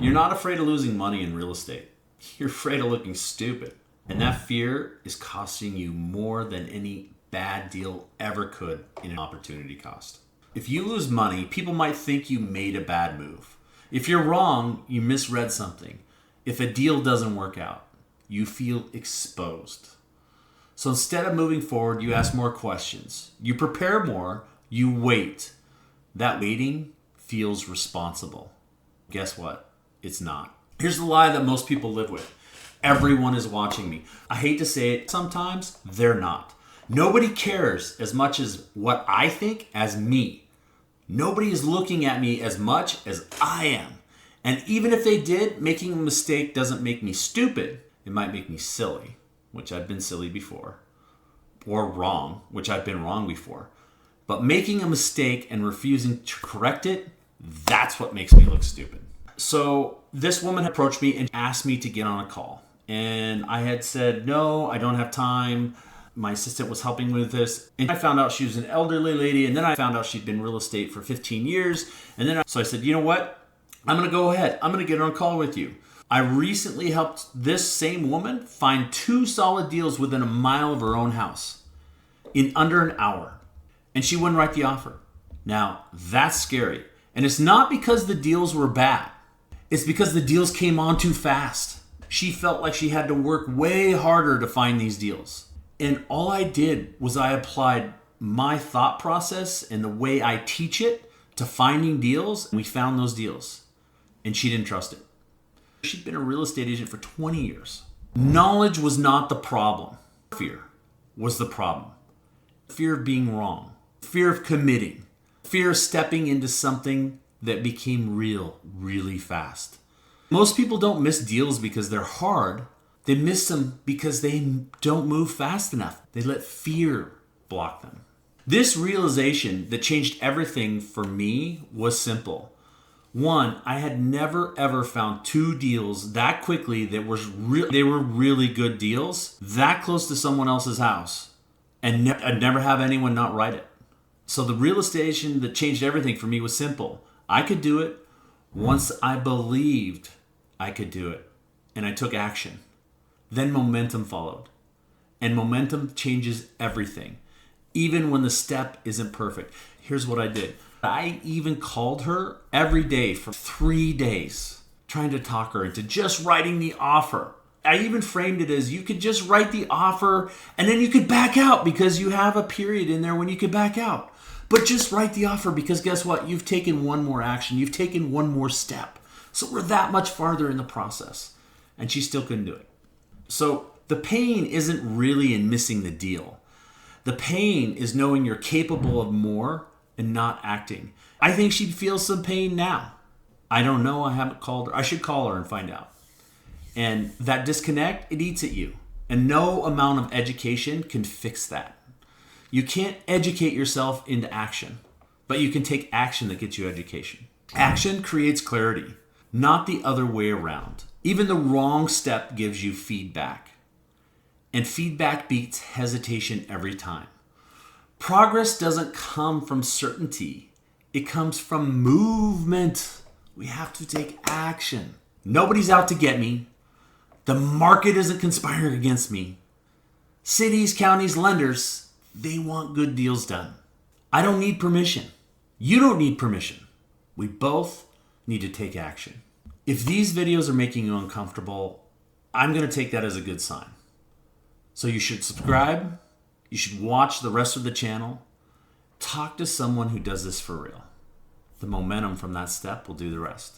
You're not afraid of losing money in real estate. You're afraid of looking stupid. And that fear is costing you more than any bad deal ever could in an opportunity cost. If you lose money, people might think you made a bad move. If you're wrong, you misread something. If a deal doesn't work out, you feel exposed. So instead of moving forward, you ask more questions. You prepare more, you wait. That waiting feels responsible. Guess what? It's not. Here's the lie that most people live with. Everyone is watching me. I hate to say it, sometimes they're not. Nobody cares as much as what I think as me. Nobody is looking at me as much as I am. And even if they did, making a mistake doesn't make me stupid. It might make me silly, which I've been silly before. Or wrong, which I've been wrong before. But making a mistake and refusing to correct it, that's what makes me look stupid. So this woman approached me and asked me to get on a call. And I had said, no, I don't have time. My assistant was helping with this. And I found out she was an elderly lady. And then I found out she'd been in real estate for 15 years. And then so I said, you know what? I'm going to go ahead. I'm going to get on a call with you. I recently helped this same woman find 2 solid deals within a mile of her own house in under an hour. And she wouldn't write the offer. Now, that's scary. And it's not because the deals were bad. It's because the deals came on too fast. She felt like she had to work way harder to find these deals. And all I did was I applied my thought process and the way I teach it to finding deals. And we found those deals. And she didn't trust it. She'd been a real estate agent for 20 years. Knowledge was not the problem. Fear was the problem. Fear of being wrong. Fear of committing. Fear of stepping into something that became real really fast. Most people don't miss deals because they're hard. They miss them because they don't move fast enough. They let fear block them. This realization that changed everything for me was simple. One, I had never ever found 2 deals that quickly that they were really good deals, that close to someone else's house. And I'd never have anyone not write it. So the realization that changed everything for me was simple. I could do it once I believed I could do it. And I took action. Then momentum followed. And momentum changes everything. Even when the step isn't perfect. Here's what I did. I even called her every day for 3 days, trying to talk her into just writing the offer. I even framed it as you could just write the offer and then you could back out because you have a period in there when you could back out. But just write the offer because guess what? You've taken one more action. You've taken one more step. So we're that much farther in the process. And she still couldn't do it. So the pain isn't really in missing the deal. The pain is knowing you're capable of more and not acting. I think she feels some pain now. I don't know. I haven't called her. I should call her and find out. And that disconnect, it eats at you. And no amount of education can fix that. You can't educate yourself into action, but you can take action that gets you education. Action creates clarity, not the other way around. Even the wrong step gives you feedback. And feedback beats hesitation every time. Progress doesn't come from certainty. It comes from movement. We have to take action. Nobody's out to get me. The market isn't conspiring against me. Cities, counties, lenders, they want good deals done. I don't need permission. You don't need permission. We both need to take action. If these videos are making you uncomfortable, I'm going to take that as a good sign. So you should subscribe. You should watch the rest of the channel. Talk to someone who does this for real. The momentum from that step will do the rest.